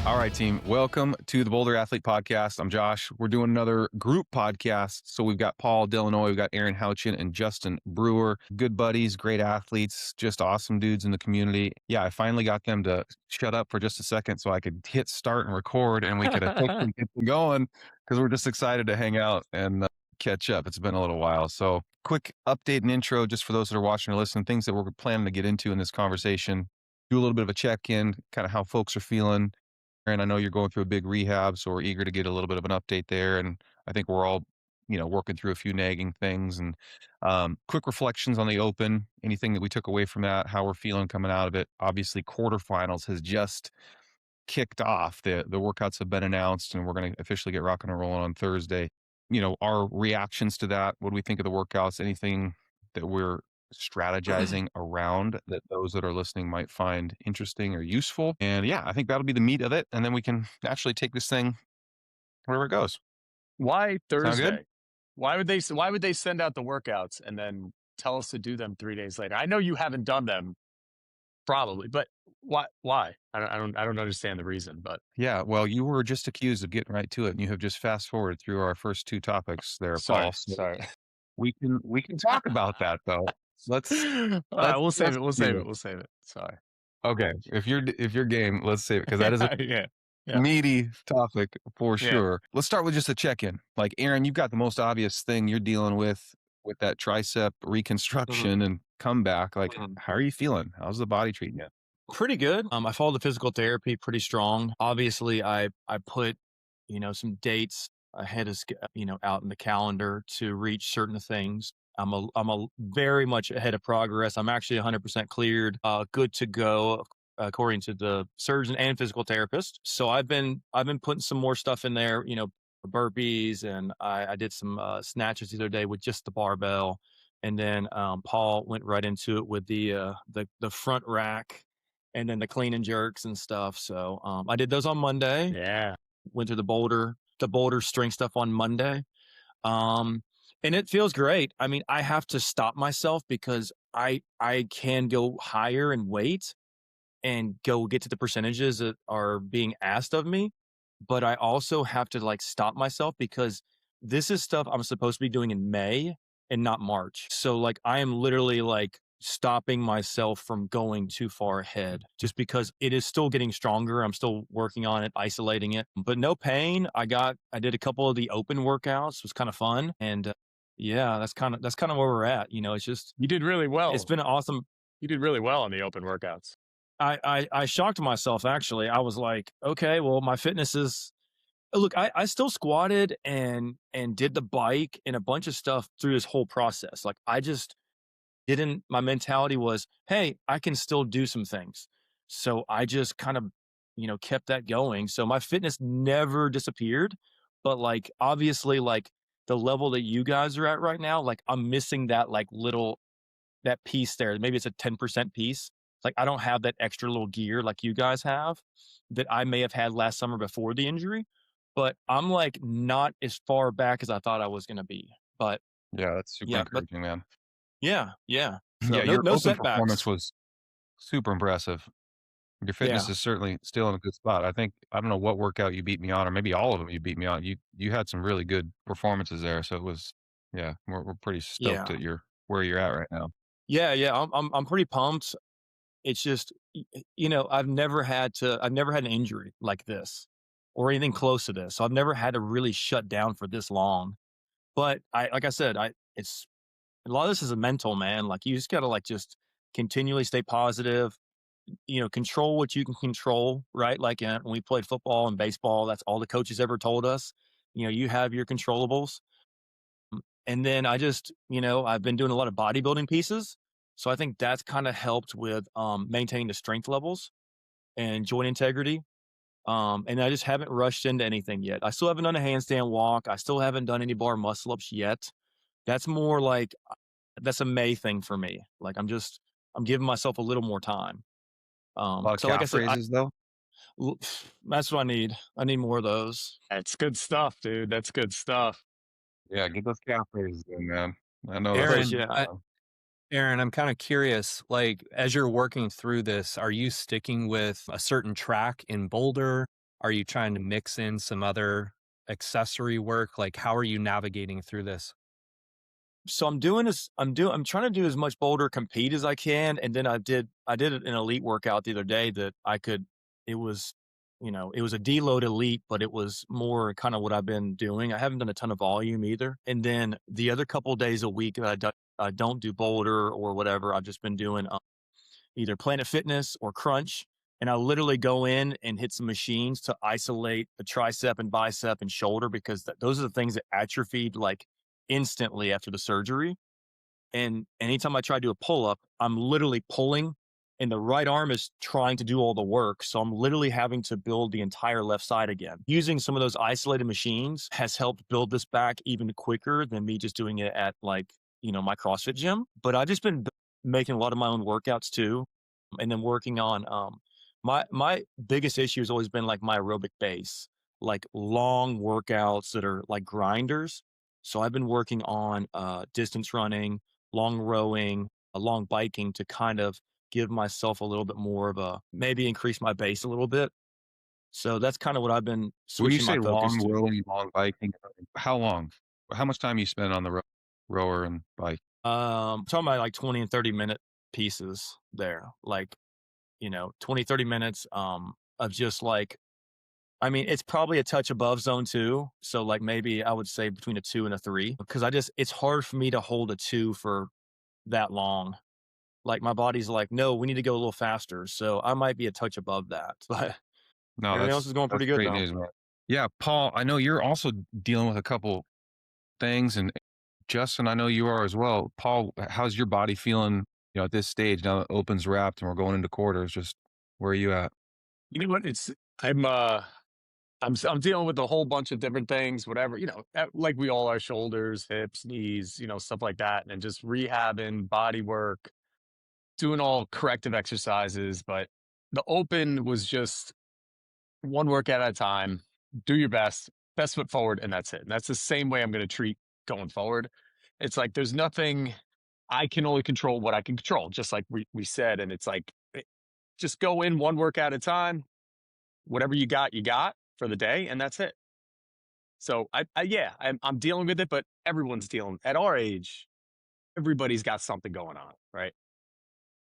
All right, team. Welcome to the Boulder Athlete Podcast. I'm Josh. We're doing another group podcast. So we've got Paul Delanoy, we've got Aaron Houchin, and Justin Brewer. Good buddies, great athletes, just awesome dudes in the community. Yeah, I finally got them to shut up for just a second so I could hit start and record, and we could officially get them going because we're just excited to hang out and catch up. It's been a little while. So quick update and intro just for those that are watching or listening, things that we're planning to get into in this conversation. Do a little bit of a check-in, kind of how folks are feeling. And I know you're going through a big rehab, so we're eager to get a little bit of an update there. And I think we're all, working through a few nagging things and quick reflections on the open, anything that we took away from that, how we're feeling coming out of it. Obviously, quarterfinals has just kicked off. The workouts have been announced, and we're going to officially get rocking and rolling on Thursday. Our reactions to that, what do we think of the workouts? Anything that we're strategizing around that those that are listening might find interesting or useful? And yeah, I think that'll be the meat of it. And then we can actually take this thing wherever it goes. Why Sound good? Thursday? Why would they send out the workouts and then tell us to do them 3 days later? I know you haven't done them probably, but why? I don't understand the reason, but Yeah. Well, you were just accused of getting right to it, and you have just fast forwarded through our first two topics there, Paul. sorry, So sorry. we can talk about that though. Let's All right, let's we'll save let's it. We'll do save it. it. We'll save it. Sorry. Okay. If you're game, let's save it because that is a Yeah. Yeah. meaty topic for Yeah. sure. Let's start with just a check-in. Like Aaron, you've got the most obvious thing you're dealing with that tricep Mhm, reconstruction and comeback. Like, mhm. how are you feeling? How's the body treating you? Pretty good. I follow the physical therapy pretty strong. Obviously, I put some dates ahead of out in the calendar to reach certain things. I'm a very much ahead of progress. I'm actually 100% cleared, good to go according to the surgeon and physical therapist. So I've been putting some more stuff in there. Burpees, and I did some snatches the other day with just the barbell. And then Paul went right into it with the front rack and then the clean and jerks and stuff. So I did those on Monday. Yeah. Went through the boulder strength stuff on Monday. Um, and it feels great. I mean, I have to stop myself because I can go higher in weight and go get to the percentages that are being asked of me, but I also have to like stop myself because this is stuff I'm supposed to be doing in May and not March. So like I am literally like stopping myself from going too far ahead just because it is still getting stronger. I'm still working on it, isolating it, but no pain. I did a couple of the open workouts. It was kind of fun. And yeah, that's kind of where we're at. It's just, You did really it's well. been awesome. You did really well on the open workouts. I shocked myself actually. I was like, okay, well, my fitness is look, I still squatted and did the bike and a bunch of stuff through this whole process. Like I just didn't my mentality was, hey, I can still do some things. So I just kind of, kept that going. So my fitness never disappeared, but like obviously like the level that you guys are at right now, like I'm missing that like little that piece there. Maybe it's a 10% piece. Like I don't have that extra little gear like you guys have that I may have had last summer before the injury, but I'm like not as far back as I thought I was going to be. But Yeah, that's super yeah, but encouraging, man. yeah, yeah. Yeah, So no your no open performance setbacks. was super impressive. Your fitness Yeah. is certainly still in a good spot. I don't know what workout you beat me on, or maybe all of them you beat me on. You had some really good performances there, so it was yeah. We're pretty stoked Yeah. that you're where you're at right now. Yeah, yeah. I'm pretty pumped. It's just I've never had an injury like this or anything close to this. So I've never had to really shut down for this long. But I like I said, I it's a lot of this is a mental, man. Like you just gotta like just continually stay positive, control what you can control, right? Like when we played football and baseball, that's all the coaches ever told us. You have your controllables. And then I've been doing a lot of bodybuilding pieces. So I think that's kind of helped with maintaining the strength levels and joint integrity. And I just haven't rushed into anything yet. I still haven't done a handstand walk. I still haven't done any bar muscle ups yet. That's more like that's a May thing for me. Like I'm giving myself a little more time. A lot of So like I calf said, raises though. that's what I need. I need more of those. That's good stuff, dude. That's good stuff. Yeah, get those calf raises in, man. I know that's But what. Aaron, yeah, Aaron, I'm kind of curious, like as you're working through this, are you sticking with a certain track in Boulder? Are you trying to mix in some other accessory work? Like, how are you navigating through this? So I'm trying to do as much boulder compete as I can. And then I did an elite workout the other day that it was, it was a deload elite, but it was more kind of what I've been doing. I haven't done a ton of volume either. And then the other couple days a week that I don't do boulder or whatever, I've just been doing either Planet Fitness or Crunch. And I literally go in and hit some machines to isolate the tricep and bicep and shoulder because those are the things that atrophied like instantly after the surgery. And anytime I try to do a pull up, I'm literally pulling and the right arm is trying to do all the work. So I'm literally having to build the entire left side again. Using some of those isolated machines has helped build this back even quicker than me just doing it at like, my CrossFit gym. But I've just been making a lot of my own workouts too. And then working on, my biggest issue has always been like my aerobic base, like long workouts that are like grinders. So I've been working on distance running, long rowing, long biking to kind of give myself a little bit more of a maybe increase my base a little bit. So that's kind of what I've been When you switching my say focus long to. rowing, long biking, how long? How much time you spend on the rower and bike? Talking about like 20 and 30-minute pieces there, like, 20, 30 minutes of just like, I mean, it's probably a touch above zone two. So like maybe I would say between a two and a three because it's hard for me to hold a two for that long. Like my body's like, no, we need to go a little faster. So I might be a touch above that, but No, everything else is going that's pretty good great though. news, man. Yeah, Paul, I know you're also dealing with a couple things, and Justin, I know you are as well. Paul, how's your body feeling, at this stage now that opens wrapped and we're going into quarters? Just where are you at? You know what? I'm dealing with a whole bunch of different things, whatever, like we all are, shoulders, hips, knees, stuff like that. And just rehabbing, body work, doing all corrective exercises. But the open was just one workout at a time. Do your best foot forward, and that's it. And that's the same way I'm going to treat going forward. It's like there's nothing. I can only control what I can control, just like we said. And it's like just go in one workout at a time. Whatever you got for the day, and that's it. So yeah, I'm dealing with it, but everyone's dealing at our age. Everybody's got something going on, right?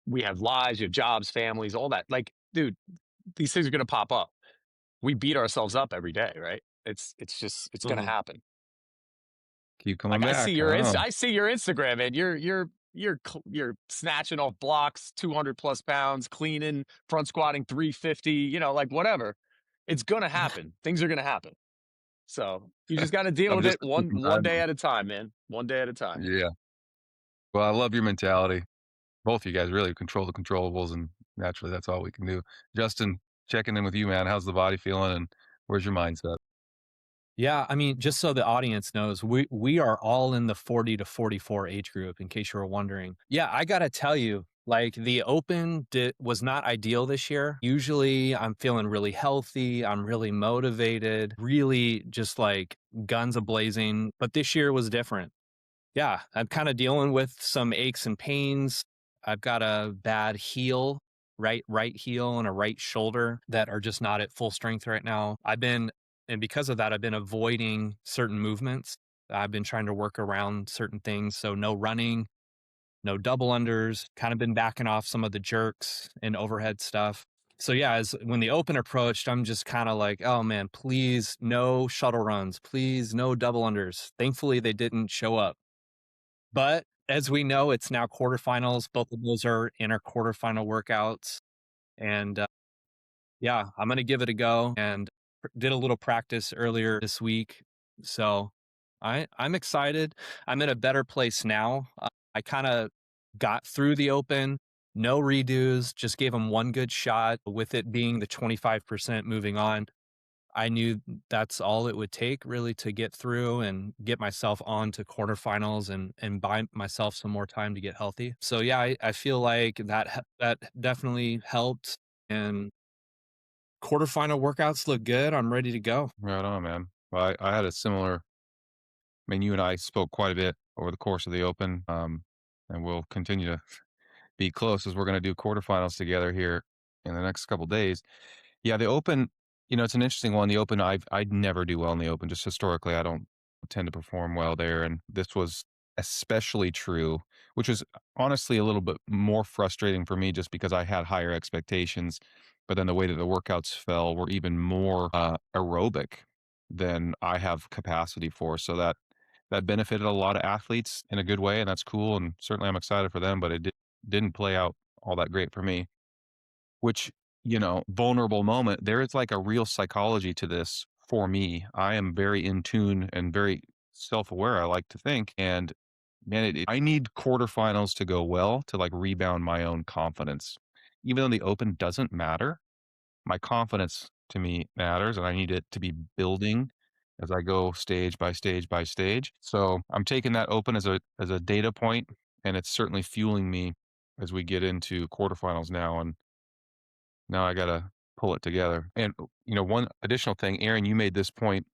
We have lives, you have jobs, families, all that. Like, dude, these things are going to pop up. We beat ourselves up every day, right? It's going to Hmm. happen. Keep coming Like back. I don't know. I see your Instagram, man. You're snatching off blocks, 200 plus pounds, cleaning, front squatting 350. Like whatever. It's going to happen. Things are going to happen. So you just got to deal I'm with just it putting some one time day in. at a time, man. One day at a time. Yeah. Well, I love your mentality. Both of you guys really control the controllables, and naturally, that's all we can do. Justin, checking in with you, man. How's the body feeling, and where's your mindset? Yeah, I mean, just so the audience knows, we are all in the 40 to 44 age group, in case you were wondering. Yeah, I gotta tell you, like the open was not ideal this year. Usually I'm feeling really healthy, I'm really motivated, really just like guns a blazing, but this year was different. Yeah, I'm kind of dealing with some aches and pains. I've got a bad heel, right heel and a right shoulder that are just not at full strength right now. And because of that, I've been avoiding certain movements. I've been trying to work around certain things. So no running, no double unders, kind of been backing off some of the jerks and overhead stuff. So yeah, as when the open approached, I'm just kind of like, oh man, please no shuttle runs, please no double unders. Thankfully, they didn't show up. But as we know, it's now quarterfinals. Both of those are in our quarterfinal workouts. And yeah, I'm going to give it a go and did a little practice earlier this week. So I'm excited. I'm in a better place now. I kind of got through the open, no redos, just gave them one good shot with it being the 25% moving on. I knew that's all it would take really to get through and get myself on to quarterfinals and buy myself some more time to get healthy. So yeah, I feel like that definitely helped, and quarterfinal workouts look good. I'm ready to go. Right on, man. Well, I had a similar. I mean, you and I spoke quite a bit over the course of the Open, and we'll continue to be close as we're going to do quarterfinals together here in the next couple days. Yeah, the Open. It's an interesting one. The Open, I'd never do well in the Open. Just historically, I don't tend to perform well there, and this was especially true, which was honestly a little bit more frustrating for me, just because I had higher expectations. But then the way that the workouts fell were even more aerobic than I have capacity for. So that benefited a lot of athletes in a good way, and that's cool. And certainly, I'm excited for them. But didn't play out all that great for me. Which, vulnerable moment, there is like a real psychology to this for me. I am very in tune and very self-aware, I like to think. And man, I need quarterfinals to go well to like rebound my own confidence. Even though the open doesn't matter, my confidence to me matters, and I need it to be building as I go stage by stage by stage. So I'm taking that open as a data point, and it's certainly fueling me as we get into quarterfinals now. And now I gotta pull it together. And, one additional thing, Aaron, you made this point.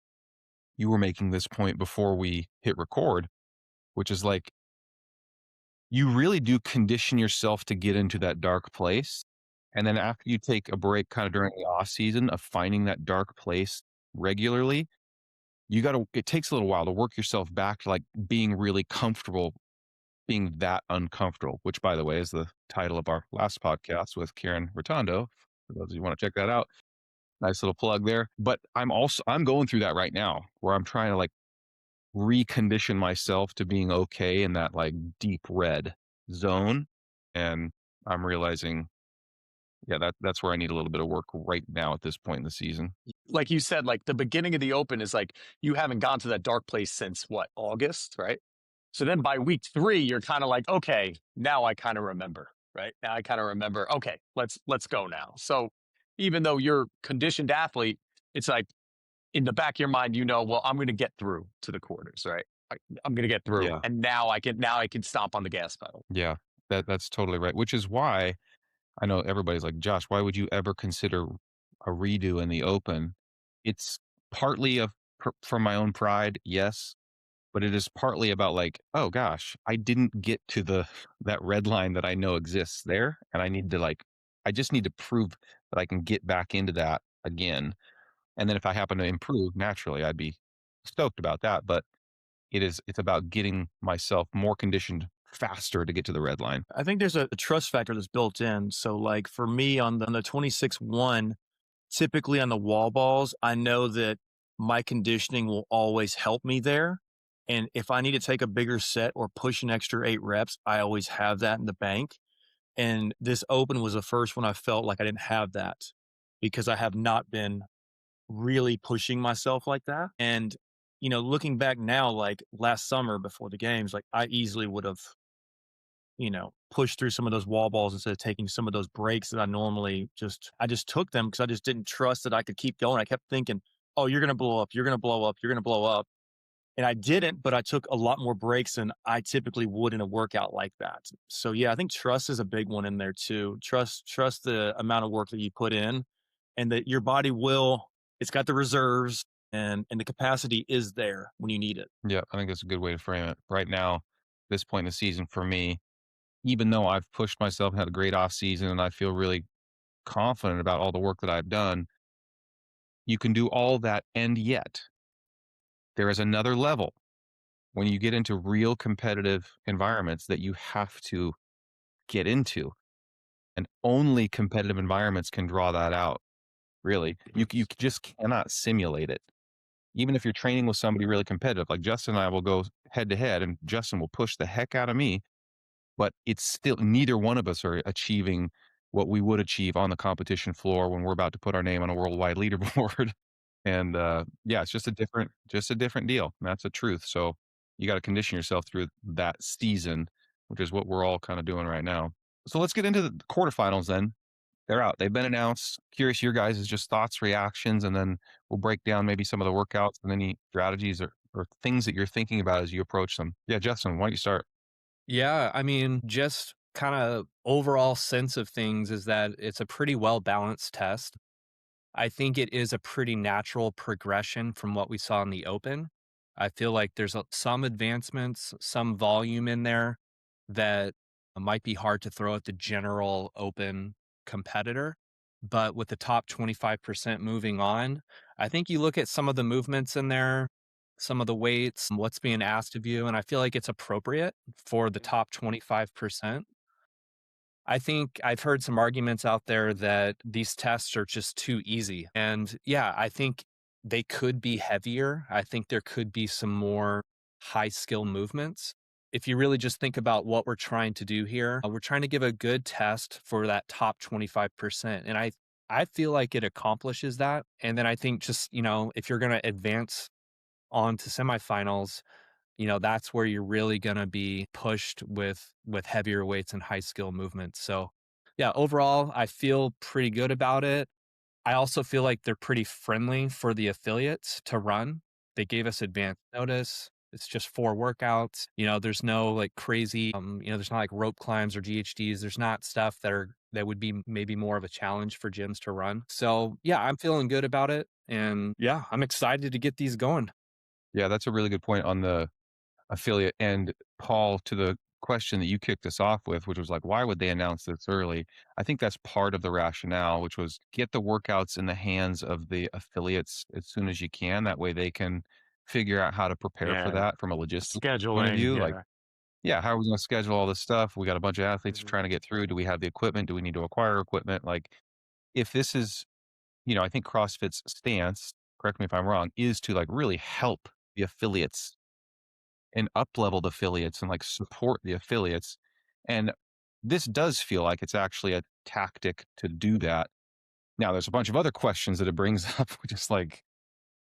You were making this point before we hit record, which is like, you really do condition yourself to get into that dark place. And then after you take a break kind of during the off season of finding that dark place regularly, it takes a little while to work yourself back to like being really comfortable being that uncomfortable, which by the way is the title of our last podcast with Karen Rotondo. For those of you who want to check that out. Nice little plug there. But I'm going through that right now where I'm trying to like recondition myself to being okay in that like deep red zone. And I'm realizing, yeah, that's where I need a little bit of work right now at this point in the season. Like you said, like the beginning of the Open is like you haven't gone to that dark place since what, August, right? So then by week 3, you're kind of like, okay, now I kind of remember, right? Now I kind of remember, okay, let's go now. So even though you're a conditioned athlete, it's like in the back of your mind, well, I'm going to get through to the quarters, right? I'm going to get through, Yeah. and now I can stomp on the gas pedal. Yeah. That's totally right. Which is why I know everybody's like, Josh, why would you ever consider a redo in the open? It's partly from my own pride, yes, but it is partly about like, oh gosh, I didn't get to that red line that I know exists there, and I just need to prove that I can get back into that again. And then if I happen to improve, naturally, I'd be stoked about that. But it's about getting myself more conditioned faster to get to the red line. I think there's a trust factor that's built in. So like for me on the 26-1, typically on the wall balls, I know that my conditioning will always help me there. And if I need to take a bigger set or push an extra 8 reps, I always have that in the bank. And this open was the first one I felt like I didn't have that because I have not been really pushing myself like that. And, looking back now, like last summer before the games, like I easily would have, pushed through some of those wall balls instead of taking some of those breaks that I just took them because I just didn't trust that I could keep going. I kept thinking, oh, you're going to blow up. You're going to blow up. You're going to blow up. And I didn't, but I took a lot more breaks than I typically would in a workout like that. So yeah, I think trust is a big one in there too. Trust the amount of work that you put in and that your body it's got the reserves and the capacity is there when you need it. Yeah, I think that's a good way to frame it. Right now, this point in the season for me, even though I've pushed myself and had a great off season and I feel really confident about all the work that I've done, you can do all that, and yet there is another level when you get into real competitive environments that you have to get into, and only competitive environments can draw that out. Really, you just cannot simulate it. Even if you're training with somebody really competitive, like Justin and I will go head to head, and Justin will push the heck out of me, but it's still neither one of us are achieving what we would achieve on the competition floor when we're about to put our name on a worldwide leaderboard. And yeah, it's just a different deal. And that's the truth. So you got to condition yourself through that season, which is what we're all kind of doing right now. So let's get into the quarterfinals then. They're out. They've been announced. Curious your guys' just thoughts, reactions, and then we'll break down maybe some of the workouts and any strategies or things that you're thinking about as you approach them. Yeah, Justin, why don't you start? Yeah, I mean, just kind of overall sense of things is that it's a pretty well balanced test. I think it is a pretty natural progression from what we saw in the open. I feel like there's some advancements, some volume in there that might be hard to throw at the general open competitor. but with the top 25% moving on, I think you look at some of the movements in there, some of the weights, what's being asked of you, and I feel like it's appropriate for the top 25%. I think I've heard some arguments out there that these tests are just too easy. And yeah, I think they could be heavier. I think there could be some more high skill movements. If you really just think about what we're trying to do here, we're trying to give a good test for that top 25%. And I feel like it accomplishes that. And then I think just, if you're going to advance on to semifinals, that's where you're really going to be pushed with heavier weights and high skill movements. So yeah, overall I feel pretty good about it. I also feel like they're pretty friendly for the affiliates to run. They gave us advance notice. It's just 4 workouts. There's no like crazy there's not like rope climbs or GHDs. There's not stuff that would be maybe more of a challenge for gyms to run. So yeah, I'm feeling good about it, and yeah, I'm excited to get these going. Yeah, that's a really good point on the affiliate. And Paul, to the question that you kicked us off with, which was like, why would they announce this early? I think that's part of the rationale, which was get the workouts in the hands of the affiliates as soon as you can. That way they can figure out how to prepare for Yeah. that from a logistical point of Scheduling. view. Like, Yeah. yeah, how are we going to schedule all this stuff? We got a bunch of athletes Mhm. trying to get through. Do we have the equipment? Do we need to acquire equipment? Like, if this is, I think CrossFit's stance, correct me if I'm wrong, is to like really help the affiliates and up-leveled affiliates and like support the affiliates. And this does feel like it's actually a tactic to do that. Now, there's a bunch of other questions that it brings up, which is like,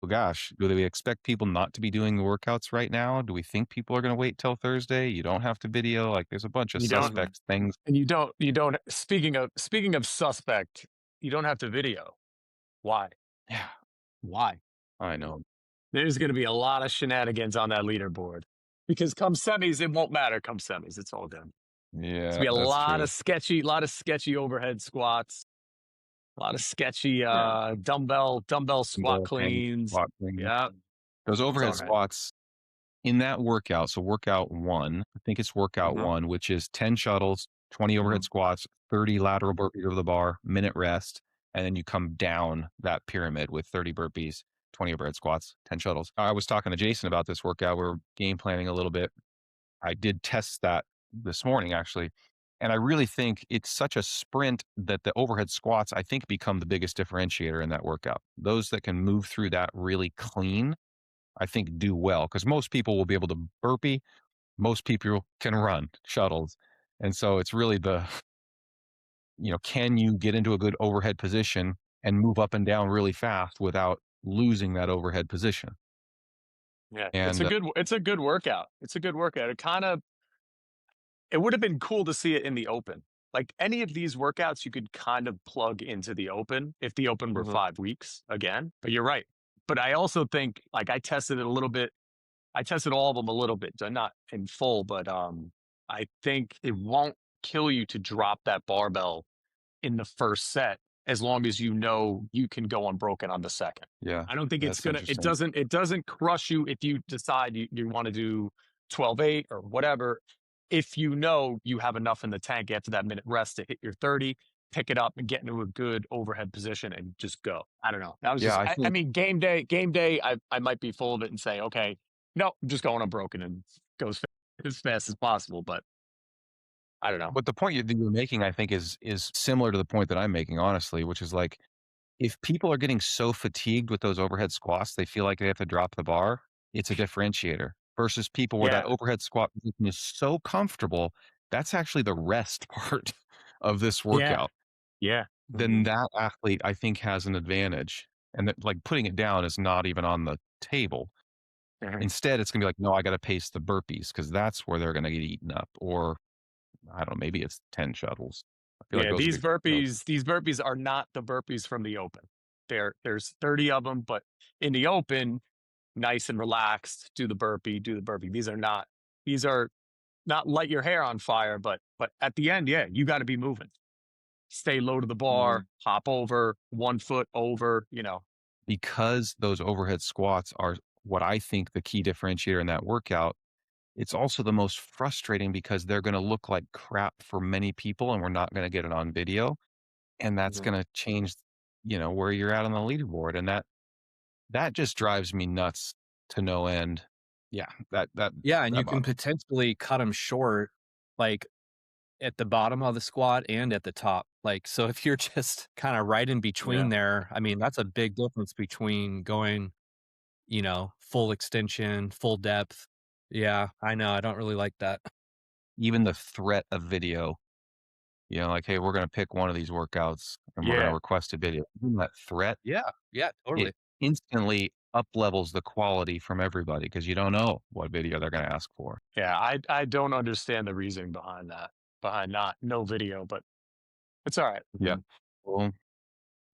oh gosh, do we expect people not to be doing the workouts right now? Do we think people are going to wait till Thursday? You don't have to video. Like, there's a bunch of You don't, Mhm. suspect things. and you don't. Speaking of suspect, you don't have to video. Why? Yeah, Why? I know. There's going to be a lot of shenanigans on that leaderboard because come semis, it won't matter. Come semis, it's all done. It's Yeah, gonna be a that's true. lot of sketchy overhead squats, a lot of sketchy Yeah. dumbbell squat Ball hang, cleans. squat thing. Yeah, Those it's overhead all right. squats in that workout, so workout 1, I think it's workout Mhm, 1, which is 10 shuttles, 20 overhead mhm. squats, 30 lateral burpees over the bar, minute rest, and then you come down that pyramid with 30 burpees, 20 overhead squats, 10 shuttles. I was talking to Jason about this workout. We're game planning a little bit. I did test that this morning actually, and I really think it's such a sprint that the overhead squats, I think, become the biggest differentiator in that workout. Those that can move through that really clean, I think do well because most people will be able to burpee. Most people can run shuttles. And so it's really can you get into a good overhead position and move up and down really fast without losing that overhead position? Yeah, And it's a good workout. It's a good workout. It would have been cool to see it in the open. Like any of these workouts, you could kind of plug into the open if the open were Mhm. 5 weeks again. But you're right. But I also think like I tested it a little bit. I tested all of them a little bit, so not in full, but I think it won't kill you to drop that barbell in the first set as long as you know you can go unbroken on the second. Yeah, I don't think that's interesting. it doesn't crush you if you decide you want to do 12-8 or whatever. If you know you have enough in the tank after that minute rest to hit your 30, pick it up and get into a good overhead position and just go. I don't know. That was Yeah, just I I think mean game day, I might be full of it and say, okay, no, I'm just going unbroken and goes as fast as possible, but I don't know. but the point that you're making, I think, is similar to the point that I'm making, honestly, which is like if people are getting so fatigued with those overhead squats, they feel like they have to drop the bar, it's a differentiator versus people where that Yeah. overhead squat position is so comfortable. That's actually the rest part of this Yeah. workout. Yeah. Then Mhm. that athlete, I think, has an advantage. And that, like, putting it down is not even on the table. Mhm. Instead, it's going to be like, no, I got to pace the burpees because that's where they're going to get eaten up. Or I don't know, maybe it's 10 shuttles. I feel like Yeah, those would be those. these burpees are not the burpees from the open. There's 30 of them, but in the open, nice and relaxed, do the burpee. These are not light your hair on fire, but at the end, yeah, you got to be moving. Stay low to the bar, Mhm. hop over, 1 foot over. Because those overhead squats are what I think the key differentiator in that workout, it's also the most frustrating because they're going to look like crap for many people and we're not going to get it on video. and that's Mhm. going to change, where you're at on the leaderboard. And that just drives me nuts to no end. Yeah. Yeah, and you That can bothers. potentially cut them short, like at the bottom of the squat and at the top. Like, so if you're just kind of right in between Yeah. there, I mean, that's a big difference between going, full extension, full depth. Yeah, I know. I don't really like that. Even the threat of video, like, hey, we're going to pick one of these workouts and we're going to Yeah. request a video. Even that threat, Yeah, yeah, it totally. instantly up levels the quality from everybody because you don't know what video they're going to ask for. Yeah. I don't understand the reasoning behind that, behind no video, but it's all right. Yeah. Mhm. Well,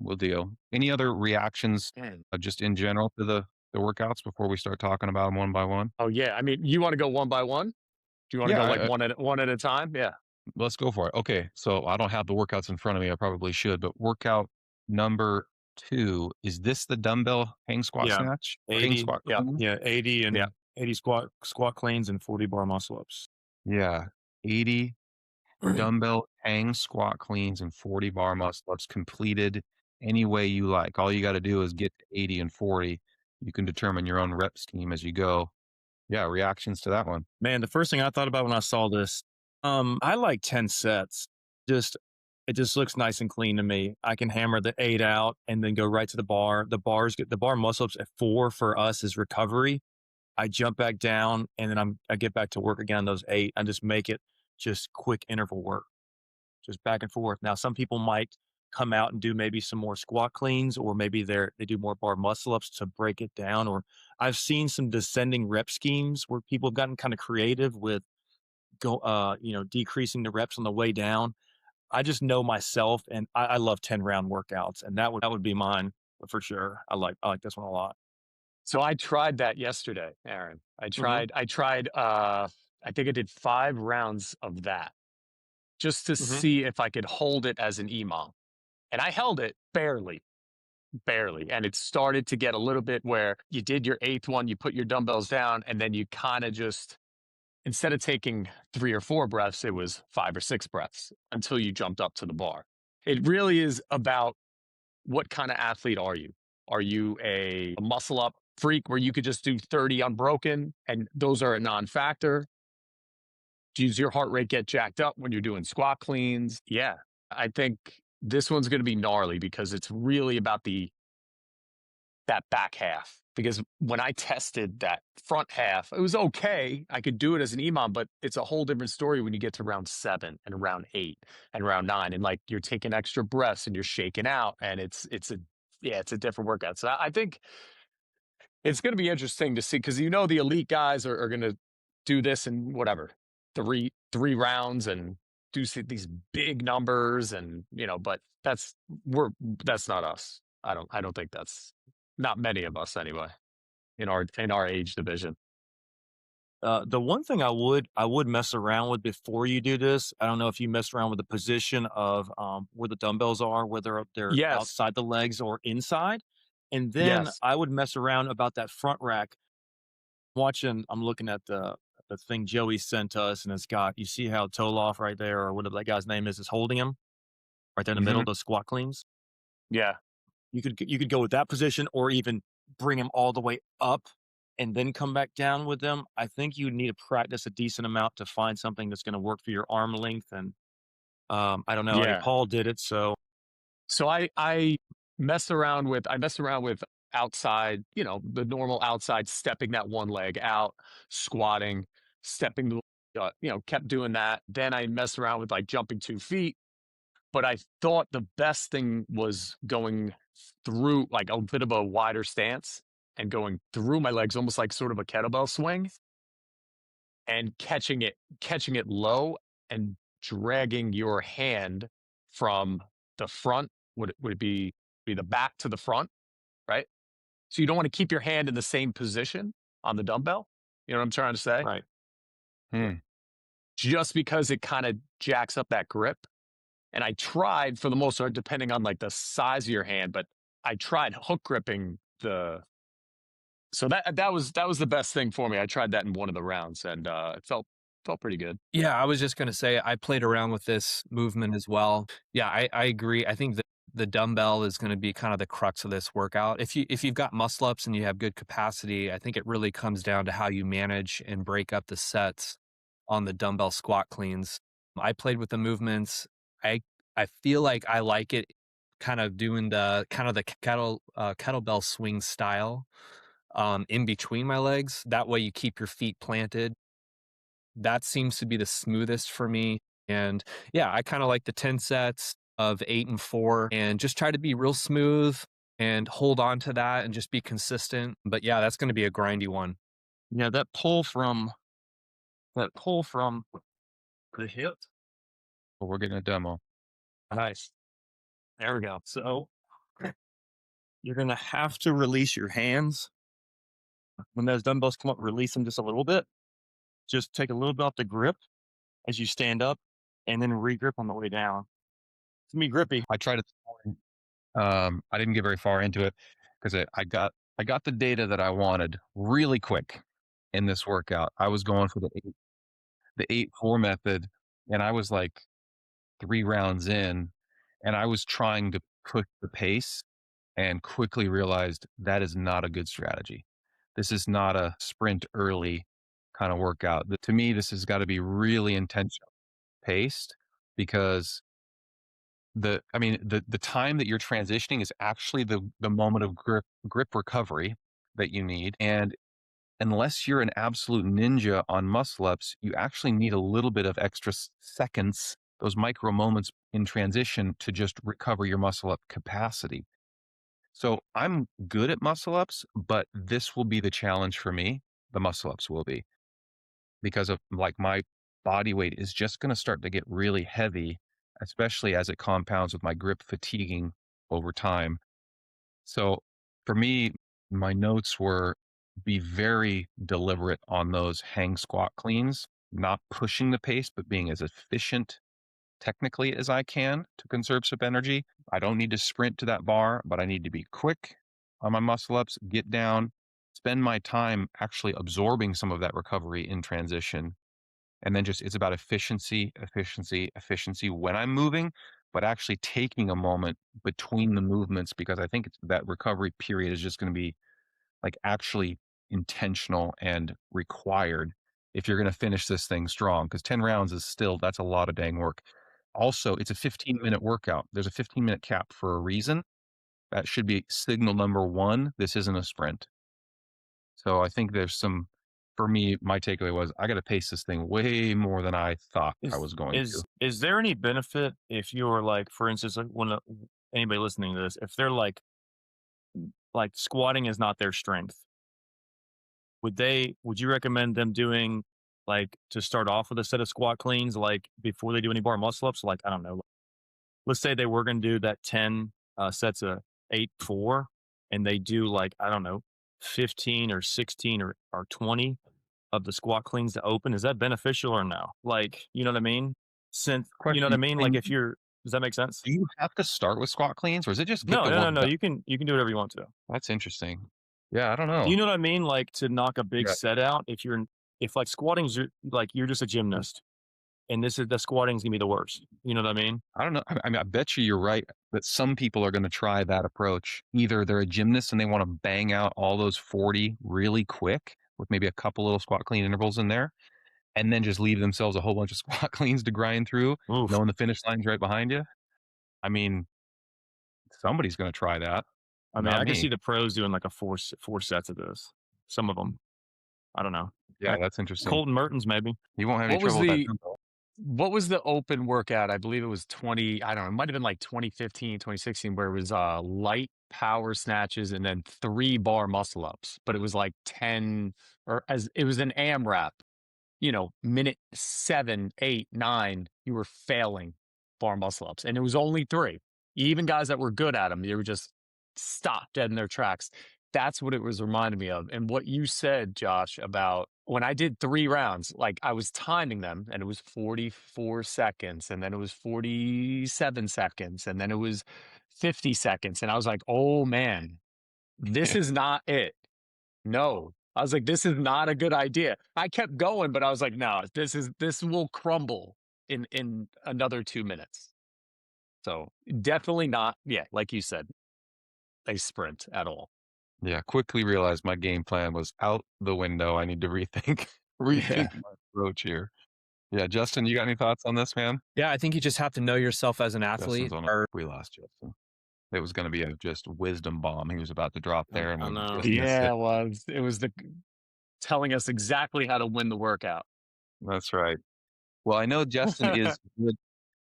we'll deal. Any other reactions just in general to the workouts before we start talking about them one by one? Oh yeah. I mean, you want to go one by one? Do you want to Yeah, go like one at a time? Yeah. let's go for it. Okay, so I don't have the workouts in front of me. I probably should, but workout number 2, is this the dumbbell hang squat Yeah. snatch or hang 80. squat Yeah. clean? Yeah. 80 Yeah. and 80 squat cleans and 40 bar muscle ups. Yeah, 80 dumbbell hang squat cleans and 40 bar muscle ups completed any way you like. All you got to do is get to 80 and 40. You can determine your own rep scheme as you go. Yeah, reactions to that one. Man, the first thing I thought about when I saw this, I like 10 sets. Just it just looks nice and clean to me. I can hammer the 8 out and then go right to the bar. The bar muscle ups at 4 for us is recovery. I jump back down and then I get back to work again on those 8. I just make it just quick interval work, just back and forth. Now, some people might come out and do maybe some more squat cleans, or maybe they do more bar muscle ups to break it down. Or I've seen some descending rep schemes where people have gotten kind of creative with decreasing the reps on the way down. I just know myself, and I love 10 round workouts, and that would be mine for sure. I like this one a lot. So I tried that yesterday, Aaron. Hmm. I tried I think I did 5 rounds of that just to Hmm. see if I could hold it as an EMOM. And I held it barely, barely. And it started to get a little bit where you did your 8th one, you put your dumbbells down, and then you kind of just, instead of taking 3 or 4 breaths, it was 5 or 6 breaths until you jumped up to the bar. It really is about what kind of athlete are you? Are you a muscle up freak where you could just do 30 unbroken and those are a non factor? Does your heart rate get jacked up when you're doing squat cleans? Yeah. I think this one's going to be gnarly because it's really about that back half. Because when I tested that front half, it was okay. I could do it as an EMOM, but it's a whole different story when you get to round 7 and round 8 and round 9. And like you're taking extra breaths and you're shaking out. And it's a different workout. So I think it's going to be interesting to see because the elite guys are going to do this in whatever three rounds and these big numbers and but that's not us. I don't think that's not many of us anyway in our age division. The one thing I would mess around with before you do this, I don't know if you mess around with the position of where the dumbbells are, whether they're Yes, outside the legs or inside. And then yes, I would mess around about that front rack. I'm looking at the thing Joey sent us, and it's got, you see how Toloff right there, or whatever that guy's name is holding him right there in the middle Mhm. of those squat cleans. yeah, You could go with that position, or even bring him all the way up and then come back down with them. I think you need to practice a decent amount to find something that's going to work for your arm length. And I don't know. I mean, yeah. Paul did it, so So I mess around with outside, the normal outside stepping that one leg out, squatting, stepping kept doing that. Then I messed around with like jumping 2 feet, but I thought the best thing was going through like a bit of a wider stance and going through my legs, almost like sort of a kettlebell swing and catching it low and dragging your hand from the front would it be the back to the front, right? So you don't want to keep your hand in the same position on the dumbbell. You know what I'm trying to say? right. Hmm. Just because it kind of jacks up that grip. And I tried for the most part, depending on like the size of your hand, but I tried hook gripping so that was the best thing for me. I tried that in one of the rounds and it Felt pretty good. Yeah, I was just gonna say I played around with this movement as well. Yeah, I agree. I think the dumbbell is gonna be kind of the crux of this workout. If you've got muscle ups and you have good capacity, I think it really comes down to how you manage and break up the sets on the dumbbell squat cleans. I played with the movements. I I feel like I like it kind of doing the kettlebell swing style in between my legs. That way you keep your feet planted. That seems to be the smoothest for me. And yeah, I kind of like the 10 sets of 8 and 4 and just try to be real smooth and hold on to that and just be consistent. But yeah, that's going to be a grindy one. Yeah, that pull from the hip. But we're getting a demo. Nice. There we go. So you're gonna have to release your hands. When those dumbbells come up, release them just a little bit. Just take a little bit off the grip as you stand up and then regrip on the way down. It's gonna be grippy. I tried it this morning. I didn't get very far into it because I got the data that I wanted really quick in this workout. I was going for the 8-4 method, and I was like 3 rounds in, and I was trying to push the pace and quickly realized that is not a good strategy. This is not a sprint early kind of workout. To me, this has got to be really intentional paced because the time that you're transitioning is actually the moment of grip recovery that you need. And unless you're an absolute ninja on muscle ups, you actually need a little bit of extra seconds, those micro moments in transition to just recover your muscle up capacity. So I'm good at muscle ups, but this will be the challenge for me. The muscle ups will be because of like my body weight is just going to start to get really heavy, especially as it compounds with my grip fatiguing over time. So for me, my notes were be very deliberate on those hang squat cleans, not pushing the pace, but being as efficient technically as I can to conserve some energy. I don't need to sprint to that bar, but I need to be quick on my muscle ups, get down, spend my time actually absorbing some of that recovery in transition. And then just it's about efficiency, efficiency, efficiency when I'm moving, but actually taking a moment between the movements because I think that recovery period is just going to be like actually intentional and required if you're going to finish this thing strong because 10 rounds is still that's a lot of dang work. Also, it's a 15-minute workout. There's a 15-minute cap for a reason. That should be signal number one. This isn't a sprint. So I think there's some for me, my takeaway was I got to pace this thing way more than I thought I was going to. Is there any benefit if you're like, for instance, like when anybody listening to this, if they're like squatting is not their strength, would you recommend them doing like to start off with a set of squat cleans like before they do any bar muscle ups? Like, I don't know, let's say they were going to do that 10 sets of 8-4 and they do like, I don't know, 15 or 16 or 20 of the squat cleans to open. Is that beneficial or no? Like, you know what I mean? Since, you know what I mean? Like does that make sense? Do you have to start with squat cleans or is it just No. You can do whatever you want to. That's interesting. Yeah, I don't know. You know what I mean? Like to knock a big set out, if like squatting's like you're just a gymnast and the squatting's gonna be the worst. You know what I mean? I don't know. I mean, I bet you're right that some people are going to try that approach. Either they're a gymnast and they want to bang out all those 40 really quick with maybe a couple little squat clean intervals in there, and then just leave themselves a whole bunch of squat cleans to grind through, Oof. knowing the finish line's right behind you. I mean, somebody's going to try that. I mean, Not I can me. see the pros doing like a four sets of this. Some of them. I don't know. Yeah, that's interesting. Colton Mertens, maybe. You won't have any trouble with that tempo. What was the open workout? I believe it was 20, I don't know, it might have been like 2015, 2016, where it was light power snatches and then 3 bar muscle ups, but it was like 10 or as it was an AMRAP, minute 7, 8, 9, you were failing bar muscle ups. And it was only 3. Even guys that were good at them, they were just stopped dead in their tracks. That's what it was reminding me of. And what you said, Josh, about when I did 3 rounds, like I was timing them and it was 44 seconds and then it was 47 seconds and then it was 50 seconds. And I was like, oh man, this is not it. No, I was like, this is not a good idea. I kept going, but I was like, no, this will crumble in another 2 minutes. So definitely not, yeah, like you said, a sprint at all. Yeah, quickly realized my game plan was out the window. I need to rethink Yeah. rethink my approach here. Yeah, Justin, you got any thoughts on this, man? Yeah, I think you just have to know yourself as an Justin's athlete. on. Or We lost Justin. It was going to be a just wisdom bomb. He was about to drop there, and I we know. just missed Yeah, it. it was. It was the telling us exactly how to win the workout. That's right. Well, I know Justin is good.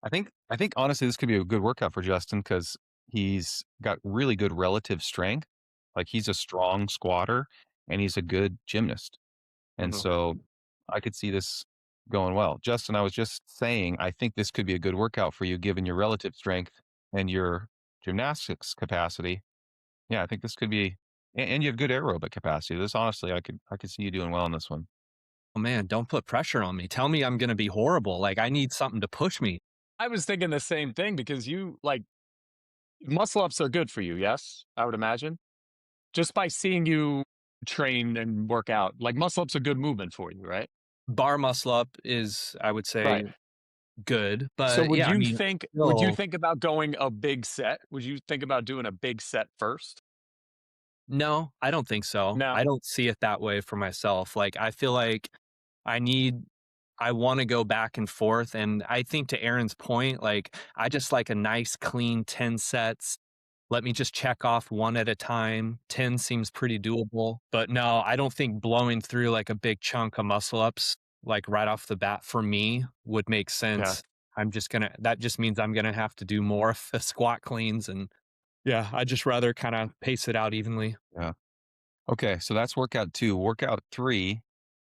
I think honestly, this could be a good workout for Justin because he's got really good relative strength. Like he's a strong squatter and he's a good gymnast. And Mhm. so I could see this going well. Justin, I was just saying, I think this could be a good workout for you given your relative strength and your gymnastics capacity. Yeah, I think this could be, and you have good aerobic capacity. This honestly, I could see you doing well in this one. oh man, don't put pressure on me. Tell me I'm going to be horrible. Like I need something to push me. I was thinking the same thing because you like muscle ups are good for you, yes? I would imagine. Just by seeing you train and work out, like muscle ups are good movement for you, right? Bar muscle up is, I would Right. say, good. So But yeah, I mean, would you still, think about going a big set? Would you think about doing a big set first? no, I don't think so. No. I don't see it that way for myself. Like, I feel like I need, I want to go back and forth. And I think to Aaron's point, like, I just like a nice, clean 10 sets. Let me just check off one at a time. 10 seems pretty doable. But no, I don't think blowing through like a big chunk of muscle ups, like right off the bat for me would make Yeah. sense. That just means I'm going to have to do more of the squat cleans. And yeah, I just rather kind of pace it out evenly. Yeah. Okay. So that's workout 2. Workout 3,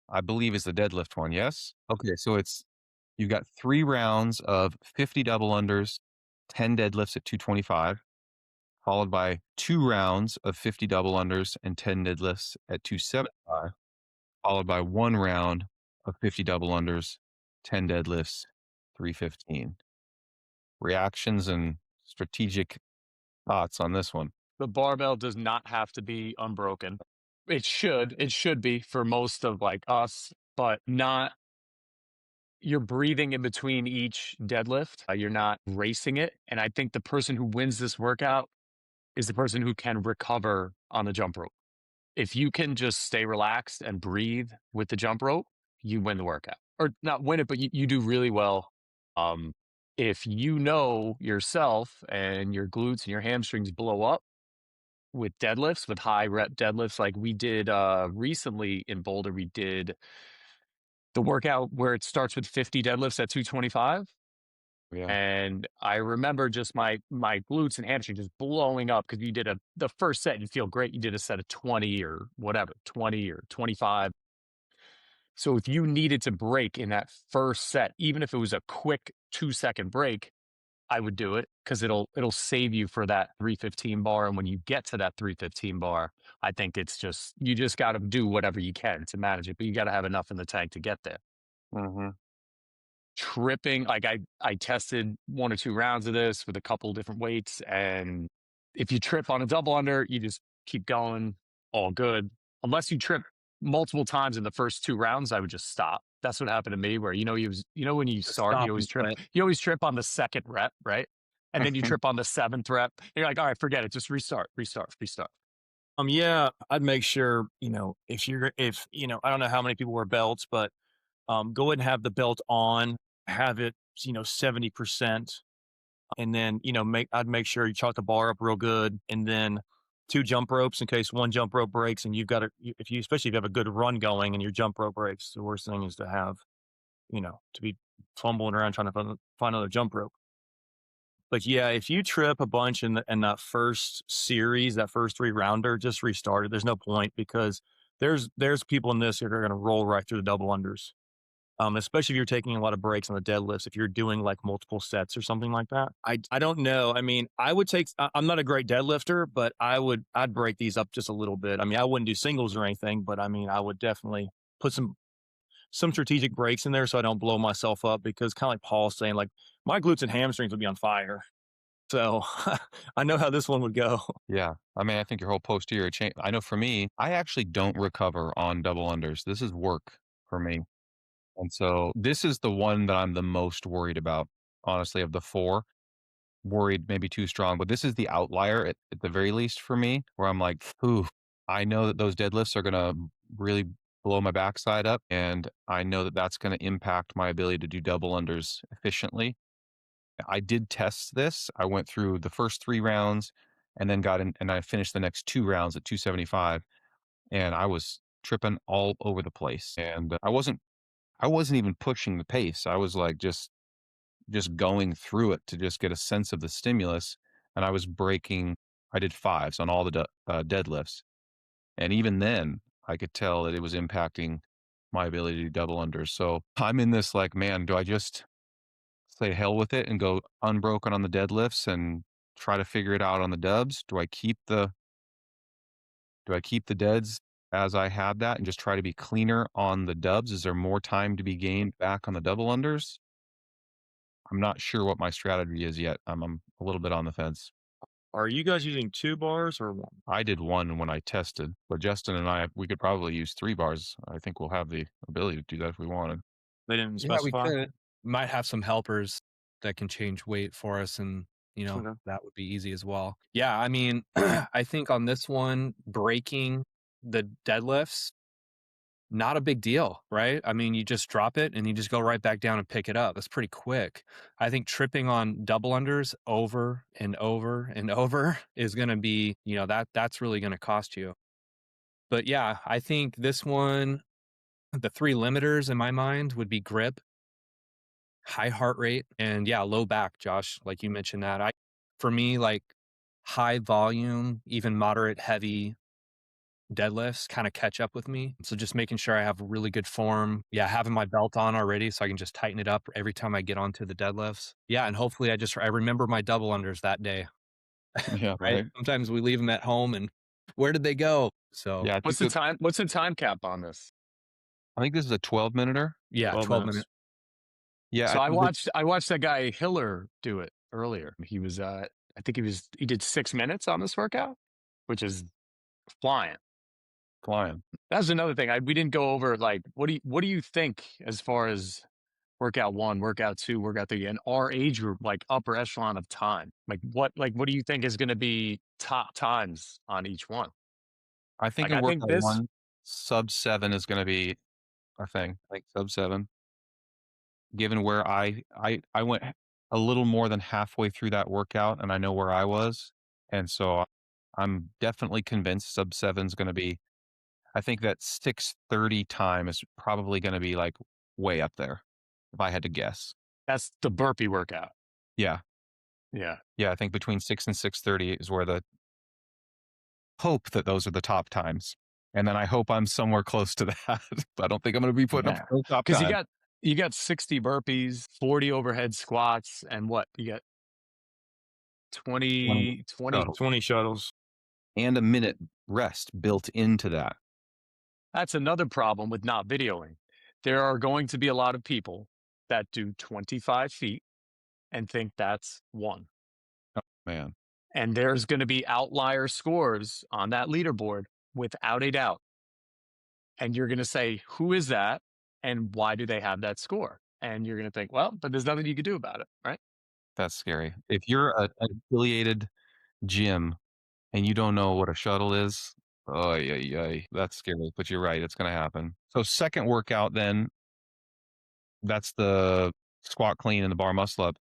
I believe, is the deadlift one. Yes. Okay. So you've got 3 rounds of 50 double unders, 10 deadlifts at 225, followed by 2 rounds of 50 double unders and 10 deadlifts at 275, followed by 1 round of 50 double unders, 10 deadlifts, 315. Reactions and strategic thoughts on this one. The barbell does not have to be unbroken. It should be for most of like us, but not you're breathing in between each deadlift. You're not racing it. And I think the person who wins this workout is the person who can recover on the jump rope. If you can just stay relaxed and breathe with the jump rope, you win the workout. Or not win it, but you do really well. Um, if you know yourself and your glutes and your hamstrings blow up with deadlifts, with high rep deadlifts, like we did recently in Boulder, we did the workout where it starts with 50 deadlifts at 225. Yeah. And I remember just my glutes and hamstrings just blowing up because you did the first set, you feel great. You did a set of 20 or whatever, 20 or 25. So if you needed to break in that first set, even if it was a quick 2-second break, I would do it because it'll save you for that 315 bar. And when you get to that 315 bar, I think it's just you just got to do whatever you can to manage it, but you got to have enough in the tank to get there. Mm-hmm. Tripping, like I tested 1 or 2 rounds of this with a couple different weights, and if you trip on a double under, you just keep going, all good. Unless you trip multiple times in the first 2 rounds, I would just stop. That's what happened to me where, when you Just start, stop and quit. you always trip on the second rep, right? And then you trip on the 7th rep. You're like, all right, forget it. Just restart, restart, restart. Yeah, I'd make sure, if, I don't know how many people wear belts, but go ahead and have the belt on, have it, 70%. And then, I'd make sure you chalk the bar up real good. And then 2 jump ropes in case one jump rope breaks. And you've got to, especially if you have a good run going and your jump rope breaks, the worst thing is to have, to be fumbling around trying to find another jump rope. But yeah, if you trip a bunch in that first series, that first 3 rounder, just restart it. There's no point because there's people in this that are going to roll right through the double unders. Especially if you're taking a lot of breaks on the deadlifts, if you're doing like multiple sets or something like that. I don't know. I mean, I'm not a great deadlifter, but I'd break these up just a little bit. I mean, I wouldn't do singles or anything, but I mean, I would definitely put some strategic breaks in there so I don't blow myself up because kind of like Paul's saying, like my glutes and hamstrings would be on fire. So I know how this one would go. Yeah. I mean, I think your whole posterior chain, I know for me, I actually don't recover on double unders. This is work for me. And so this is the one that I'm the most worried about, honestly, of the four. Worried maybe too strong, but this is the outlier at the very least for me, where I'm like, ooh, I know that those deadlifts are going to really blow my backside up. And I know that that's going to impact my ability to do double unders efficiently. I did test this. I went through the first 3 rounds and then got in, and I finished the next 2 rounds at 275, and I was tripping all over the place. And I wasn't even pushing the pace. I was like just going through it to just get a sense of the stimulus. And I was breaking, I did fives on all the deadlifts. And even then, I could tell that it was impacting my ability to do double unders. So I'm in this like, man, do I just say hell with it and go unbroken on the deadlifts and try to figure it out on the dubs? Do I keep the deads as I had that and just try to be cleaner on the dubs? Is there more time to be gained back on the double unders? I'm not sure what my strategy is yet. I'm a little bit on the fence. Are you guys using 2 bars or 1? I did one when I tested, but Justin and I, we could probably use 3 bars. I think we'll have the ability to do that if we wanted. They didn't Yeah, we specify? could. Might have some helpers that can change weight for us, and Okay. that would be easy as well. Yeah, I mean, I think on this one, breaking the deadlifts, not a big deal, right? I mean, you just drop it and you just go right back down and pick it up. That's pretty quick. I think tripping on double unders over and over and over is going to be, that's really going to cost you. But yeah, I think this one, the three limiters in my mind would be grip, high heart rate, and yeah, low back, Josh, like you mentioned that. For me, like high volume, even moderate heavy deadlifts kind of catch up with me. So just making sure I have really good form. Yeah, having my belt on already so I can just tighten it up every time I get onto the deadlifts. Yeah, and hopefully I remember my double unders that day, Yeah, right? right. Sometimes we leave them at home and where did they go? So Yeah, I think that What's the time cap on this? I think this is a 12 minuter. yeah, 12 12 minutes. minutes. Yeah, So I think that I watched that guy Hiller do it earlier. I think he did 6 minutes on this workout, which is flying. flying. That's another thing. We didn't go over like what do you think as far as workout 1, workout 2, workout 3, and our age group, like upper echelon of time? Like what do you think is going to be top times on each one? I think Like in I think workout this one, sub 7 is going to be a thing. I think sub 7, given where I went a little more than halfway through that workout and I know where I was. And so I'm definitely convinced sub 7 is going to be, I think that 6:30 time is probably going to be like way up there if I had to guess. that's the burpee workout. Yeah. Yeah. Yeah. I think between 6 and 6:30 is where the hope that those are the top times. And then I hope I'm somewhere close to that. I don't think I'm going to be putting up Yeah. no top Cuz time. you got 60 burpees, 40 overhead squats, and what? You got 20 20. shuttles 20 shuttles. and a minute rest built into that. That's another problem with not videoing. There are going to be a lot of people that do 25 feet and think that's one. Man, And there's going to be outlier scores on that leaderboard without a doubt. And you're going to say, who is that? And why do they have that score? And you're going to think, well, but there's nothing you can do about it, right? that's scary. If you're an affiliated gym and you don't know what a shuttle is, oh yeah, that's scary. But you're right, it's going to happen. So second workout, then that's the squat clean and the bar muscle up.